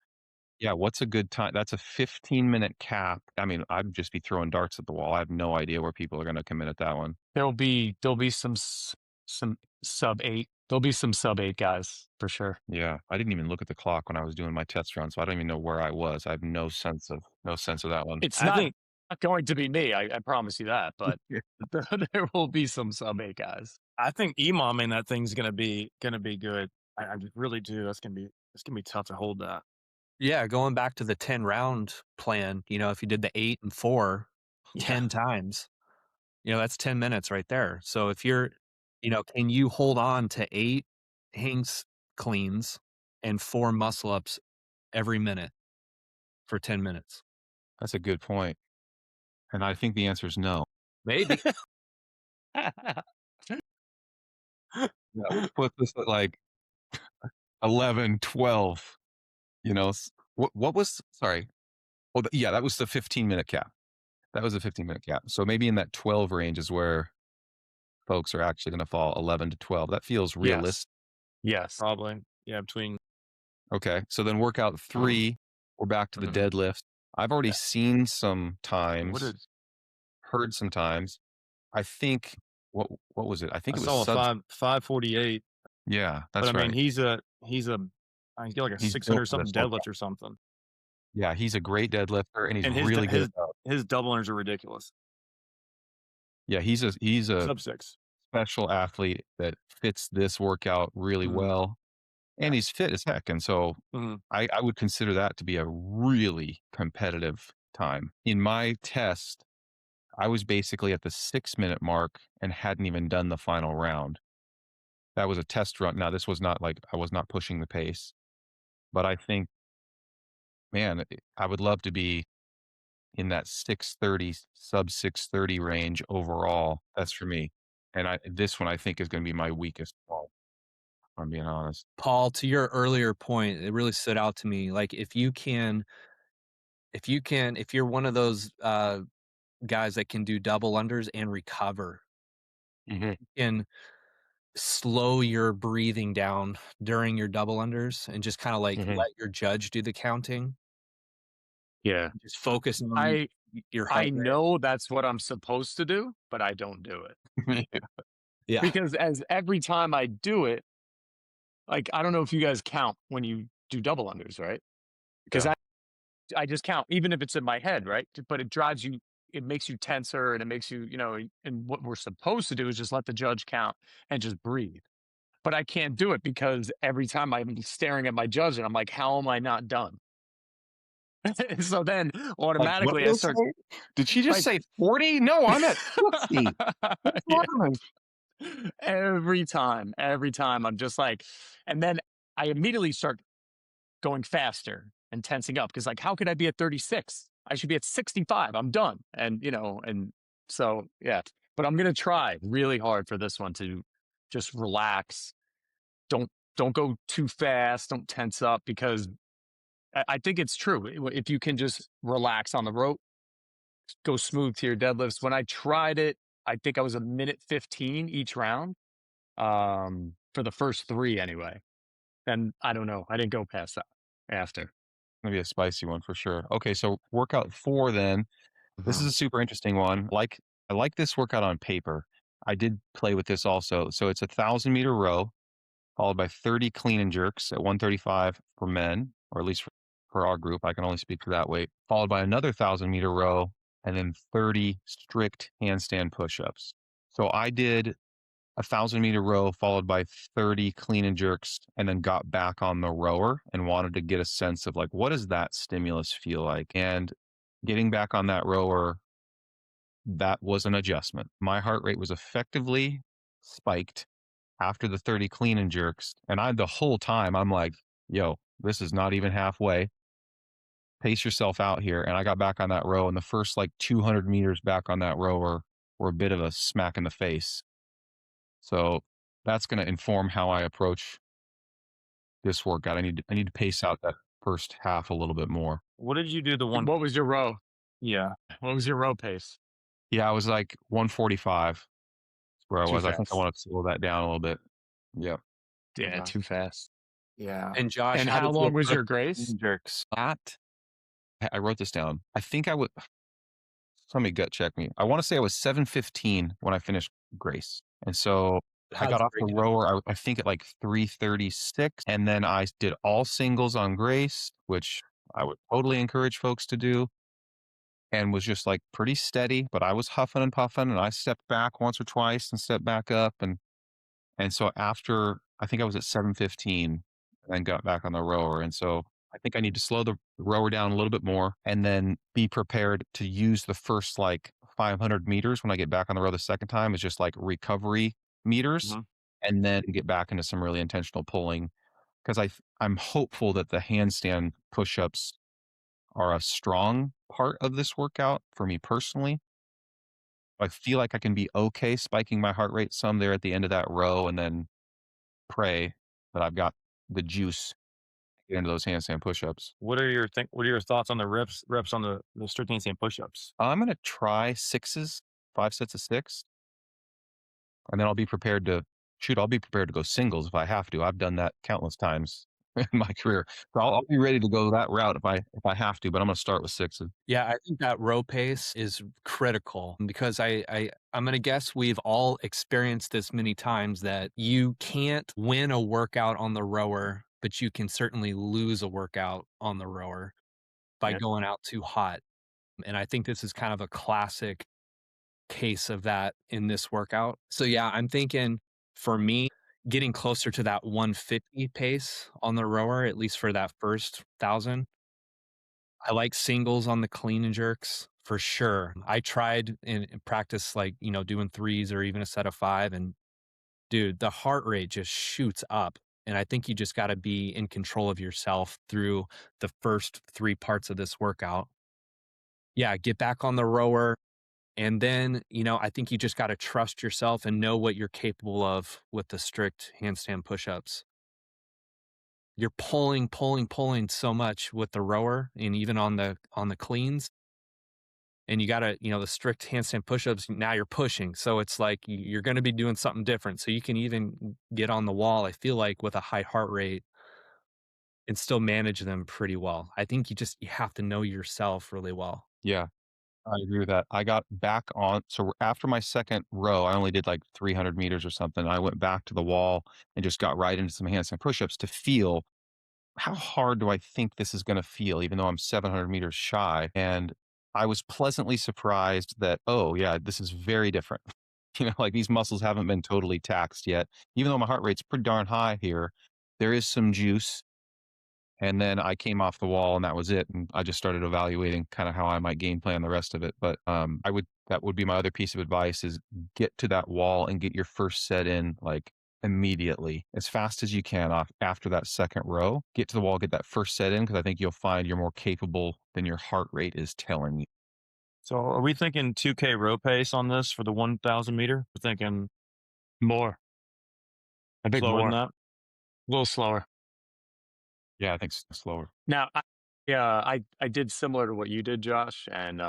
Yeah, what's a good time? That's a 15-minute cap. I mean, I'd just be throwing darts at the wall. I have no idea where people are going to come in at that one. There'll be some sub 8. There'll be some sub 8 guys for sure. Yeah, I didn't even look at the clock when I was doing my test run, so I don't even know where I was. I have no sense of that one. It's I not think going to be me. I promise you that, but there will be some sub 8 guys. I think EMOM in that thing's gonna be good. I just really do. It's gonna be tough to hold that. Yeah, going back to the 10 round plan, if you did the 8 and 4 Yeah. 10 times, that's 10 minutes right there. So if can you hold on to 8 hangs cleans and 4 muscle ups every minute for 10 minutes? That's a good point. And I think the answer is no. Maybe. Yeah, we'll put this at like 11, 12, what was, sorry. Oh, yeah, that was the 15-minute cap. That was a 15-minute cap. So maybe in that 12 range is where folks are actually going to fall, 11 to 12. That feels realistic. Yes. Probably. Yeah, between. Okay. So then workout 3, we're back to the deadlift. I've already seen some times, heard some times. I think, what was it? I think it was saw sub. 548. Yeah, But that's I mean, right. he's I get like a He's 600 built for this something workout. deadlift or something. Yeah, he's a great deadlifter, and he's And really good. his double unders are ridiculous. Yeah, he's a Sub 6. special athlete that fits this workout really well, and he's fit as heck. And so I would consider that to be a really competitive time. In my test, I was basically at the 6-minute mark and hadn't even done the final round. That was a test run. Now, this was not like I was not pushing the pace, but I think, man, I would love to be in that 630, sub 630 range overall. That's for me. And this one I think is going to be my weakest fall, if I'm being honest. Paul, to your earlier point, it really stood out to me. Like if you're one of those guys that can do double unders and recover, you can slow your breathing down during your double unders and just kind of like let your judge do the counting. Yeah. Just focus on your heart I rate. know that's what I'm supposed to do, but I don't do it. Yeah. Because as every time I do it, like, I don't know if you guys count when you do double unders, right? Because I just count, even if it's in my head, right? But it makes you tenser, and it makes you, and what we're supposed to do is just let the judge count and just breathe. But I can't do it because every time I'm staring at my judge and I'm like, how am I not done? So then automatically I start. Did she just say 40? No, I'm at 50. Every time I'm just like, and then I immediately start going faster and tensing up because, like, how could I be at 36? I should be at 65. I'm done. And and so yeah, but I'm gonna try really hard for this one to just relax. Don't go too fast. Don't tense up, because I think it's true. If you can just relax on the rope, go smooth to your deadlifts. When I tried it, I think I was a minute 15 each round, for the first 3 anyway. And I don't know. I didn't go past that after. Gonna be a spicy one for sure. Okay, so workout 4 then. This is a super interesting one. I like this workout on paper. I did play with this also. So it's a 1,000-meter row, followed by 30 clean and jerks at 135 for men, or at least for our group. I can only speak for that weight. Followed by another 1,000-meter row, and then 30 strict handstand push-ups. So I did a 1,000-meter row followed by 30 clean and jerks, and then got back on the rower and wanted to get a sense of like, what does that stimulus feel like? And getting back on that rower, that was an adjustment. My heart rate was effectively spiked after the 30 clean and jerks. And the whole time I'm like, yo, this is not even halfway. Pace yourself out here. And I got back on that row, and the first like 200 meters back on that row were a bit of a smack in the face. So that's going to inform how I approach this workout. I need to pace out that first half a little bit more. What did you do the one? What was your row? Yeah. What was your row pace? Yeah, I was like 145 is where I Too was. I think I fast. want to slow that down a little bit. Yeah. Yeah, Okay. too fast. Yeah. And Josh, And how did you long was your approach grace? clean jerks? I wrote this down. I think I would. Somebody gut check me. I want to say I was 7:15 when I finished Grace. And so I got off the rower, I think at like 3:36. And then I did all singles on Grace, which I would totally encourage folks to do, and was just like pretty steady, but I was huffing and puffing, and I stepped back once or twice and stepped back up. And so after, I think I was at 7:15 and then got back on the rower. And so I think I need to slow the rower down a little bit more, and then be prepared to use the first like 500 meters when I get back on the row the second time is just like recovery meters, and then get back into some really intentional pulling. Because I'm hopeful that the handstand push-ups are a strong part of this workout for me personally. I feel like I can be okay spiking my heart rate some there at the end of that row and then pray that I've got the juice to get into those handstand push-ups. What are your thoughts on the reps on the strict handstand push-ups? I'm gonna try sixes, 5 sets of 6, and then I'll be prepared to I'll be prepared to go singles if I have to. I've done that countless times in my career. So I'll be ready to go that route if I have to, but I'm gonna start with sixes. Yeah, I think that row pace is critical because I'm gonna guess we've all experienced this many times that you can't win a workout on the rower, but you can certainly lose a workout on the rower by Yeah. going out too hot. And I think this is kind of a classic case of that in this workout. So yeah, I'm thinking for me, getting closer to that 150 pace on the rower, at least for that first 1,000. I like singles on the clean and jerks for sure. I tried in practice, like, doing threes or even a set of 5. And dude, the heart rate just shoots up. And I think you just got to be in control of yourself through the first 3 parts of this workout. Yeah, get back on the rower. And then, I think you just got to trust yourself and know what you're capable of with the strict handstand push-ups. You're pulling so much with the rower and even on the cleans. And you gotta, the strict handstand push-ups, now you're pushing. So it's like you're gonna be doing something different. So you can even get on the wall, I feel like, with a high heart rate and still manage them pretty well. I think you have to know yourself really well. Yeah, I agree with that. I got back on after my second row, I only did like 300 meters or something. I went back to the wall and just got right into some handstand push-ups to feel how hard do I think this is gonna feel even though I'm 700 meters shy, and I was pleasantly surprised that, oh, yeah, this is very different. Like, these muscles haven't been totally taxed yet. Even though my heart rate's pretty darn high here, there is some juice, and then I came off the wall, and that was it, and I just started evaluating kinda how I might game plan the rest of it, but, that would be my other piece of advice is get to that wall and get your first set in, like, immediately, as fast as you can off after that second row. Get to the wall, get that first set in because I think you'll find you're more capable than your heart rate is telling you. So are we thinking 2K row pace on this for the 1,000 meter? We're thinking More. I think slower than more. that. A little slower. Yeah, I think slower. Now, I did similar to what you did, Josh, and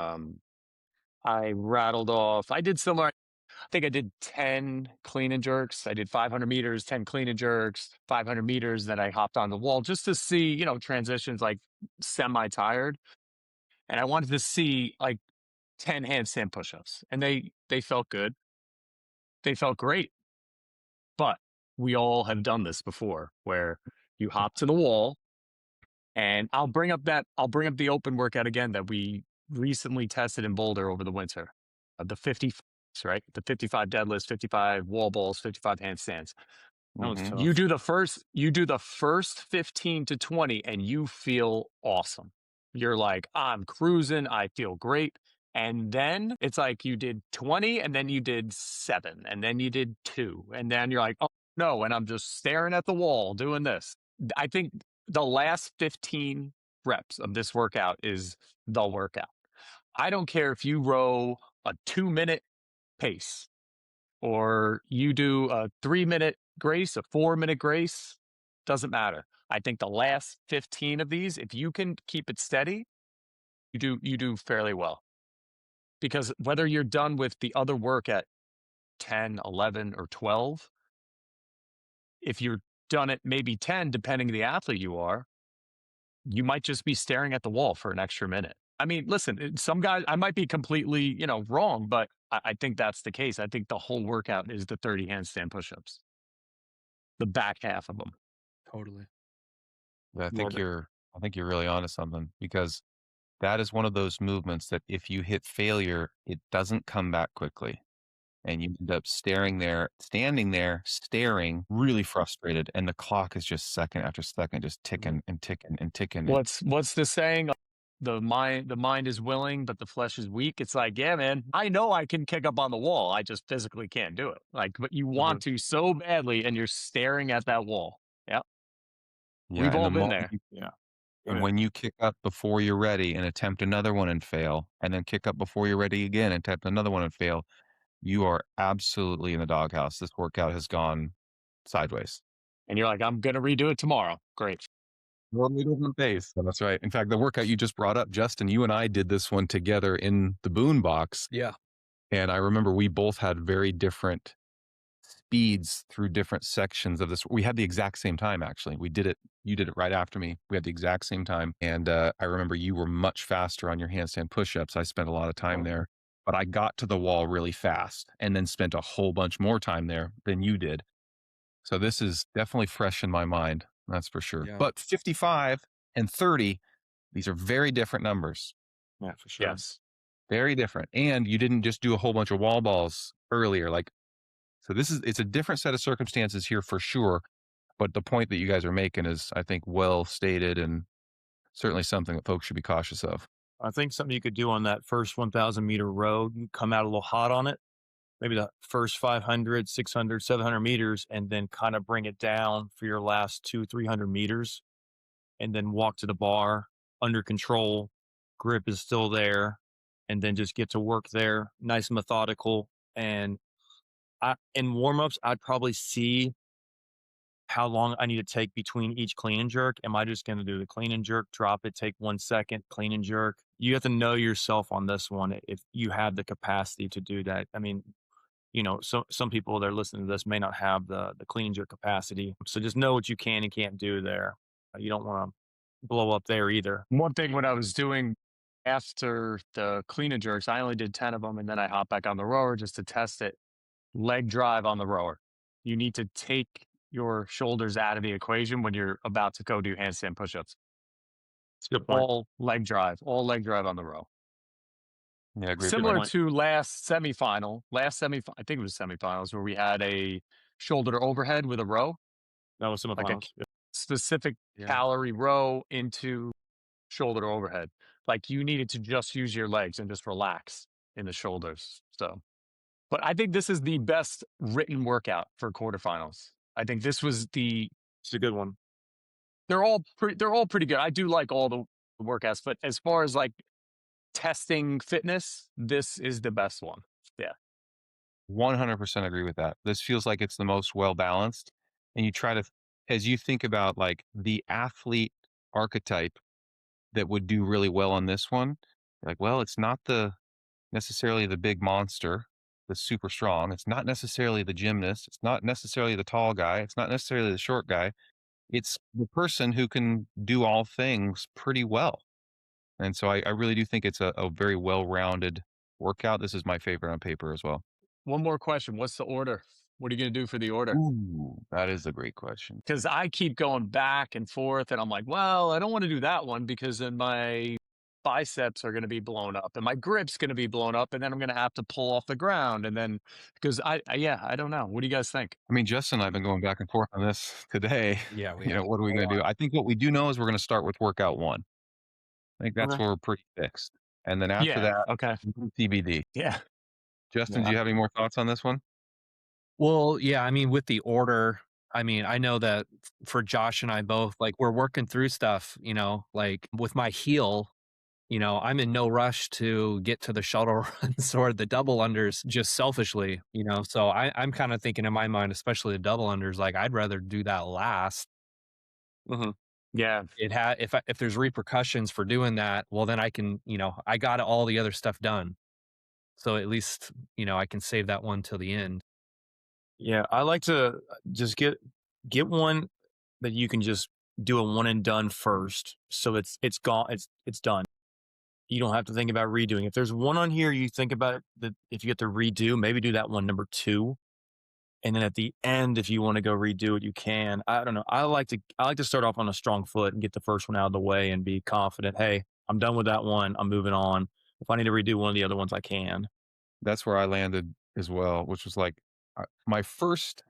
I rattled off. I did similar. I think I did 10 clean and jerks. I did 500 meters, 10 clean and jerks, 500 meters. Then I hopped on the wall just to see, transitions like semi tired. And I wanted to see like 10 handstand push-ups. And they felt good. They felt great. But we all have done this before where you hop to the wall. And I'll bring up the open workout again that we recently tested in Boulder over the winter. The 50, right? The 55 deadlifts, 55 wall balls, 55 handstands. That was Mhm. tough. You do the first 15 to 20 and you feel awesome. You're like, I'm cruising, I feel great. And then it's like you did 20 and then you did 7 and then you did 2 and then you're like, oh no, and I'm just staring at the wall doing this. I think the last 15 reps of this workout is the workout. I don't care if you row a 2-minute pace or you do a 3-minute grace, a 4-minute grace, doesn't matter. I think the last 15 of these, if you can keep it steady, you do fairly well. Because whether you're done with the other work at 10, 11, or 12, if you're done at maybe 10, depending on the athlete you are, you might just be staring at the wall for an extra minute. I mean, listen, some guys, I might be completely, wrong, but I think that's the case. I think the whole workout is the 30 handstand push-ups, the back half of them. Totally. I think Love it. you're really onto something because that is one of those movements that if you hit failure, it doesn't come back quickly. And you end up standing there, staring, really frustrated, and the clock is just second after second, just ticking and ticking and ticking. What's the saying? The mind is willing, but the flesh is weak. It's like, yeah, man, I know I can kick up on the wall. I just physically can't do it. Like, but you want to so badly, and you're staring at that wall. Yeah, Yeah, we've and all the been moment there. Yeah. And Yeah. when you kick up before you're ready and attempt another one and fail, and then kick up before you're ready again and attempt another one and fail, you are absolutely in the doghouse. This workout has gone sideways. And you're like, I'm going to redo it tomorrow. Great. Totally different pace. That's right. In fact, the workout you just brought up, Justin, you and I did this one together in the Boon box. Yeah. And I remember we both had very different speeds through different sections of this. We had the exact same time, actually. We did it. You did it right after me. We had the exact same time. And I remember you were much faster on your handstand push-ups. I spent a lot of time there, but I got to the wall really fast and then spent a whole bunch more time there than you did. So this is definitely fresh in my mind. That's for sure. Yeah. But 55 and 30, these are very different numbers. Yeah, for sure. Yes. Very different. And you didn't just do a whole bunch of wall balls earlier. So it's a different set of circumstances here for sure. But the point that you guys are making is, I think, well stated and certainly something that folks should be cautious of. I think something you could do on that first 1,000-meter row, you come out a little hot on it, maybe the first 500, 600, 700 meters, and then kind of bring it down for your last 200-300 meters, and then walk to the bar under control. Grip is still there, and then just get to work there, nice and methodical. And in warm-ups, I'd probably see how long I need to take between each clean and jerk. Am I just going to do the clean and jerk, drop it, take 1 second, clean and jerk? You have to know yourself on this one if you have the capacity to do that. I mean, some people that are listening to this may not have the clean and jerk capacity. So just know what you can and can't do there. You don't want to blow up there either. One thing when I was doing after the clean and jerks, I only did 10 of them and then I hopped back on the rower just to test it. Leg drive on the rower. You need to take your shoulders out of the equation when you're about to go do handstand push-ups. It's a good point. All leg drive on the row. Yeah, I agree. Similar to last semifinal, I think it was semifinals where we had a shoulder to overhead with a row, That was some of like a the specific calorie row into shoulder to overhead. Like you needed to just use your legs and just relax in the shoulders. So, but I think this is the best written workout for quarterfinals. I think this was It's a good one. they're all pretty good. I do like all the workouts, but as far as like testing fitness, this is the best one. Yeah. 100% agree with that. This feels like it's the most well balanced. And you try to, as you think about like the athlete archetype that would do really well on this one, you're like, well, it's not necessarily the big monster that's super strong. It's not necessarily the gymnast. It's not necessarily the tall guy. It's not necessarily the short guy. It's the person who can do all things pretty well. And so I really do think it's a very well-rounded workout. This is my favorite on paper as well. One more question. What's the order? What are you going to do for the order? Ooh, that is a great question. Because I keep going back and forth and I'm like, well, I don't want to do that one because then my biceps are going to be blown up and my grip's going to be blown up and then I'm going to have to pull off the ground. And then because I don't know. What do you guys think? I mean, Justin and I have been going back and forth on this today. Yeah. What are we going to do? I think what we do know is we're going to start with workout one. I think that's Okay. where we're pretty fixed. And then after that, Okay. TBD. Yeah. Justin, do you have any more thoughts on this one? Well, yeah, I mean, with the order, I mean, I know that for Josh and I both, like, we're working through stuff, like with my heel, I'm in no rush to get to the shuttle runs or the double unders just selfishly, so I'm kind of thinking in my mind, especially the double unders, like, I'd rather do that last. Mm-hmm. Yeah. If there's repercussions for doing that, well, then I can, I got all the other stuff done. So at least, I can save that one till the end. Yeah, I like to just get one that you can just do a one and done first, so it's gone, it's done. You don't have to think about redoing. If there's one on here you think about that, if you get to redo, maybe do that one number 2, and then at the end, if you want to go redo it, you can. I don't know. I like to start off on a strong foot and get the first one out of the way and be confident. Hey, I'm done with that one. I'm moving on. If I need to redo one of the other ones, I can. That's where I landed as well, which was like my first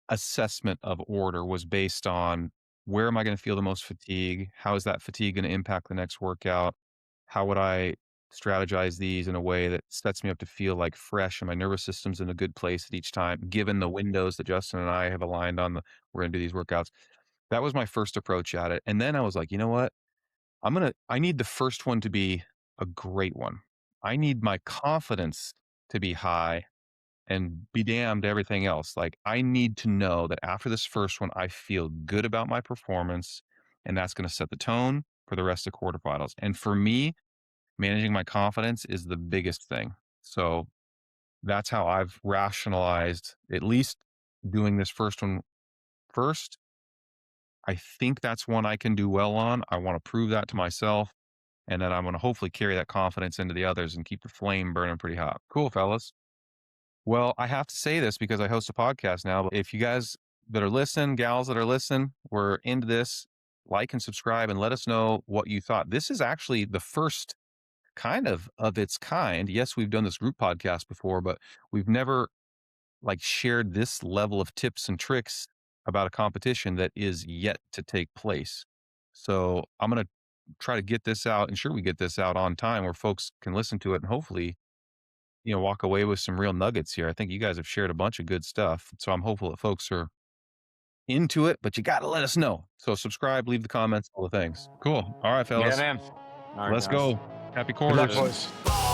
assessment of order was based on where am I going to feel the most fatigue? How is that fatigue going to impact the next workout? How would I strategize these in a way that sets me up to feel like fresh and my nervous system's in a good place at each time, given the windows that Justin and I have aligned on we're going to do these workouts. That was my first approach at it. And then I was like, you know what? I need the first one to be a great one. I need my confidence to be high and be damned everything else. Like, I need to know that after this first one, I feel good about my performance, and that's going to set the tone for the rest of quarterfinals. And for me, managing my confidence is the biggest thing. So that's how I've rationalized at least doing this first one first. I think that's one I can do well on. I want to prove that to myself. And then I'm going to hopefully carry that confidence into the others and keep the flame burning pretty hot. Cool, fellas. Well, I have to say this because I host a podcast now. But if you guys that are listening, gals that are listening, were into this, like and subscribe and let us know what you thought. This is actually the first kind of its kind. Yes, we've done this group podcast before, but we've never like shared this level of tips and tricks about a competition that is yet to take place. So I'm going to try to get this out, ensure we get this out on time where folks can listen to it and hopefully, walk away with some real nuggets here. I think you guys have shared a bunch of good stuff. So I'm hopeful that folks are into it, but you got to let us know. So subscribe, leave the comments, all the things. Cool. All right, Yeah, fellas. man. All right, Let's guys. go. Happy Good luck, quarters. boys.